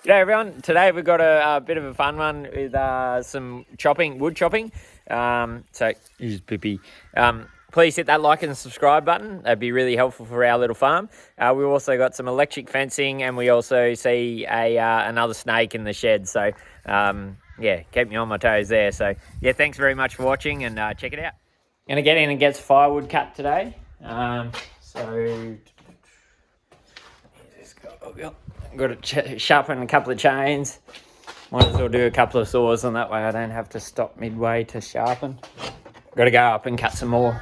G'day everyone. Today we've got a bit of a fun one with some wood chopping. So use Pippi. Please hit that like and subscribe button. That'd be really helpful for our little farm. We've also got some electric fencing, and we also see another snake in the shed. So yeah, keep me on my toes there. So yeah, thanks very much for watching, and check it out. Gonna get in and get some firewood cut today. Got to sharpen a couple of chains. Might as well do a couple of saws on that way I don't have to stop midway to sharpen. Got to go up and cut some more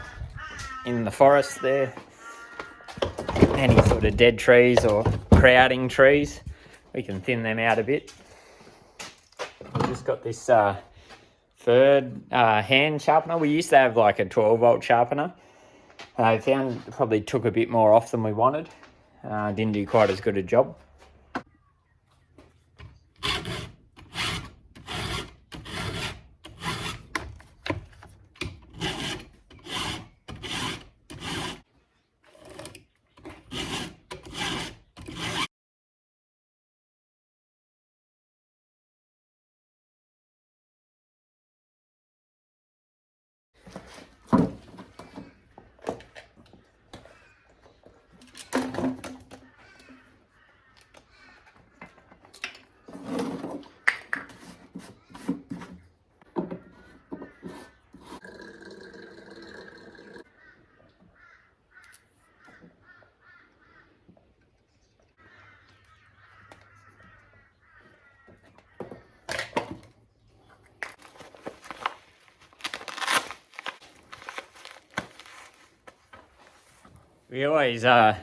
in the forest there. Any sort of dead trees or crowding trees, we can thin them out a bit. I've just got this third hand sharpener. We used to have like a 12-volt sharpener. I found it probably took a bit more off than we wanted. Didn't do quite as good a job. We always wear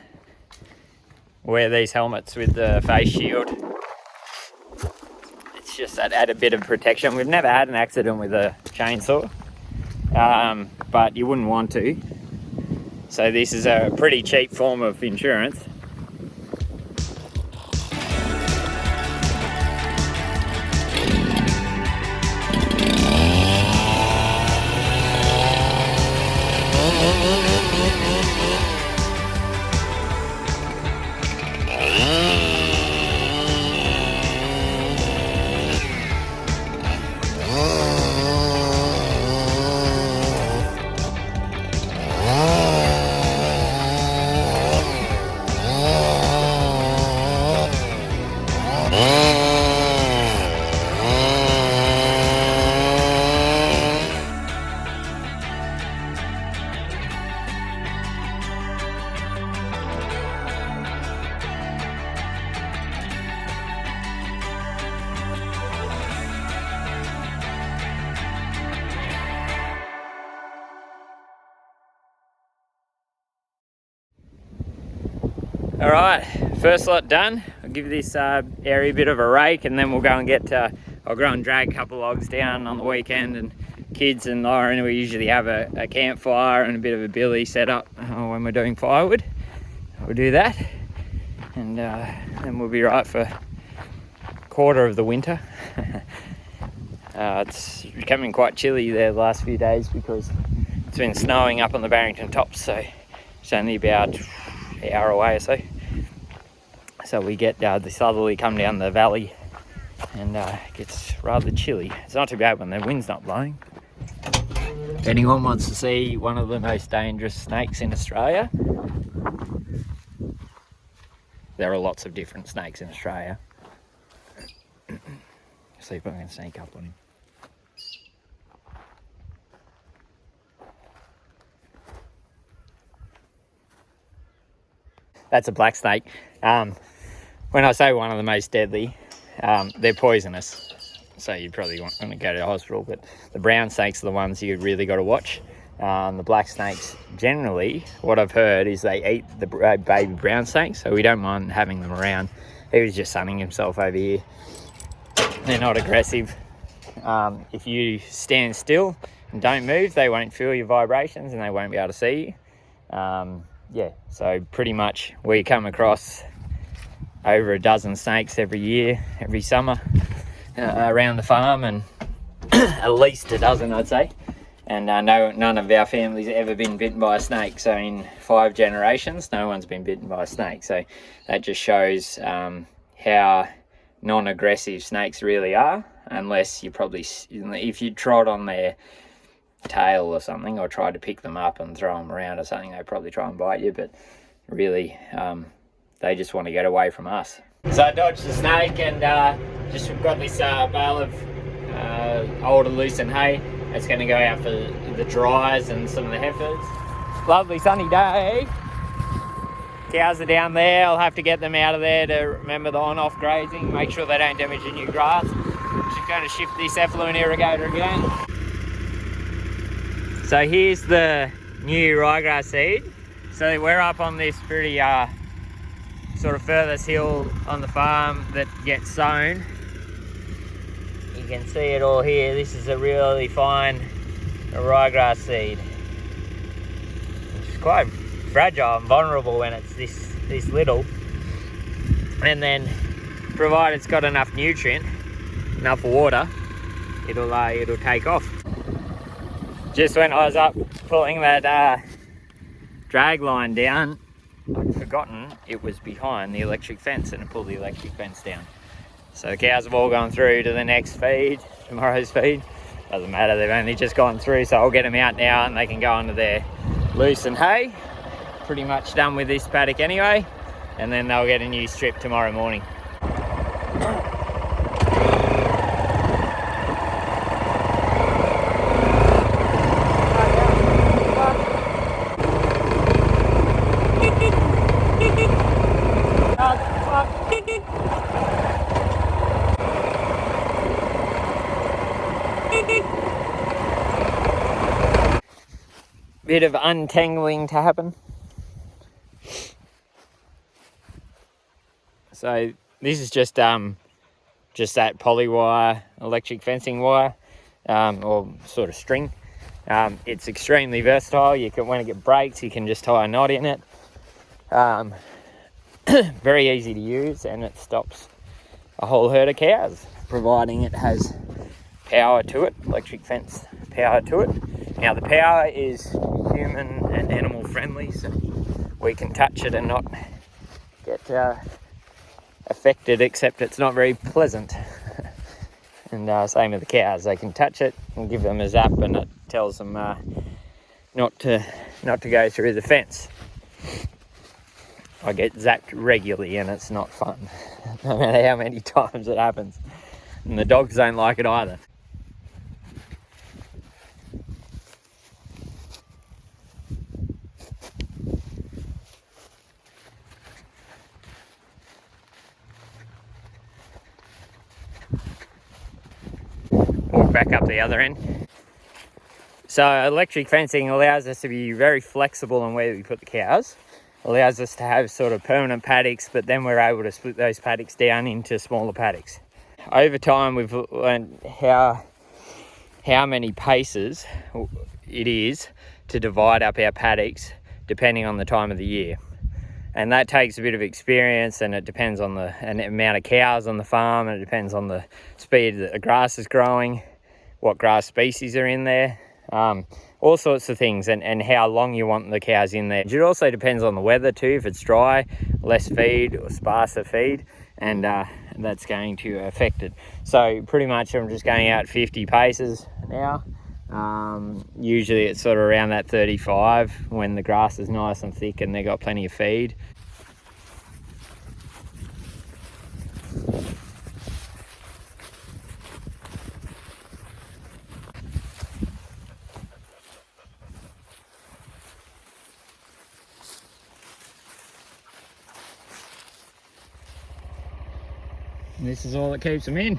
these helmets with the face shield. It's just that added bit of protection. We've never had an accident with a chainsaw, but you wouldn't want to. So this is a pretty cheap form of insurance. All right, first lot done. I'll give this area a bit of a rake, and then we'll go and get, I'll go and drag a couple of logs down on the weekend, and kids and Lauren, we usually have a campfire and a bit of a billy set up when we're doing firewood. We'll do that, and then we'll be right for a quarter of the winter. It's becoming quite chilly there the last few days because it's been snowing up on the Barrington tops, so it's only about an hour away or so. So we get the southerly come down the valley, and it gets rather chilly. It's not too bad when the wind's not blowing. If anyone wants to see one of the most dangerous snakes in Australia, there are lots of different snakes in Australia. See if I can sneak up on him. That's a black snake. When I say one of the most deadly, they're poisonous, so you probably want to go to the hospital. But the brown snakes are the ones you really got to watch. The black snakes, generally, what I've heard is they eat the baby brown snakes, so we don't mind having them around. He was just sunning himself over here. They're not aggressive. If you stand still and don't move, they won't feel your vibrations and they won't be able to see you. Yeah, so pretty much we come across over a dozen snakes every year, every summer around the farm, and at least a dozen, I'd say. And none of our family's ever been bitten by a snake. So in 5 generations, no one's been bitten by a snake. So that just shows how non-aggressive snakes really are, unless you probably, if you trod on their tail or something, or tried to pick them up and throw them around or something, they probably try and bite you, but really they just want to get away from us. So I dodged the snake, and just got this bale of older loosened hay. It's going to go out for the dryers and some of the heifers. Lovely sunny day. Cows are down there. I'll have to get them out of there to remember the on-off grazing, make sure they don't damage the new grass. Just going to shift this effluent irrigator again. So here's the new ryegrass seed. So we're up on this pretty sort of furthest hill on the farm that gets sown. You can see it all here. This is a really fine ryegrass seed. It's quite fragile and vulnerable when it's this little, and then provided it's got enough nutrient, enough water, it'll take off. Just when I was up pulling that drag line down, I'd forgotten it was behind the electric fence, and it pulled the electric fence down. So the cows have all gone through to the next feed, tomorrow's feed. Doesn't matter, they've only just gone through, so I'll get them out now and they can go onto their loosened hay. Pretty much done with this paddock anyway, and then they'll get a new strip tomorrow morning. Bit of untangling to happen. So this is just that poly wire, electric fencing wire, or sort of string. It's extremely versatile. You can, when it breaks, you can just tie a knot in it. Very easy to use, and it stops a whole herd of cows, providing it has power to it, electric fence power to it. Now the power is human and animal friendly, so we can touch it and not get affected, except it's not very pleasant. And same with the cows, they can touch it and give them a zap, and it tells them not to go through the fence. I get zapped regularly and it's not fun, no matter how many times it happens. And the dogs don't like it either. Walk back up the other end. So electric fencing allows us to be very flexible on where we put the cows. Allows us to have sort of permanent paddocks, but then we're able to split those paddocks down into smaller paddocks. Over time, we've learned how many paces it is to divide up our paddocks depending on the time of the year. And that takes a bit of experience, and it depends on the amount of cows on the farm, and it depends on the speed that the grass is growing, what grass species are in there, all sorts of things, and how long you want the cows in there. It also depends on the weather too. If it's dry, less feed or sparser feed, and that's going to affect it. So pretty much I'm just going out 50 paces now. Usually it's sort of around that 35 when the grass is nice and thick and they've got plenty of feed. And this is all that keeps them in.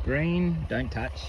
Green, don't touch.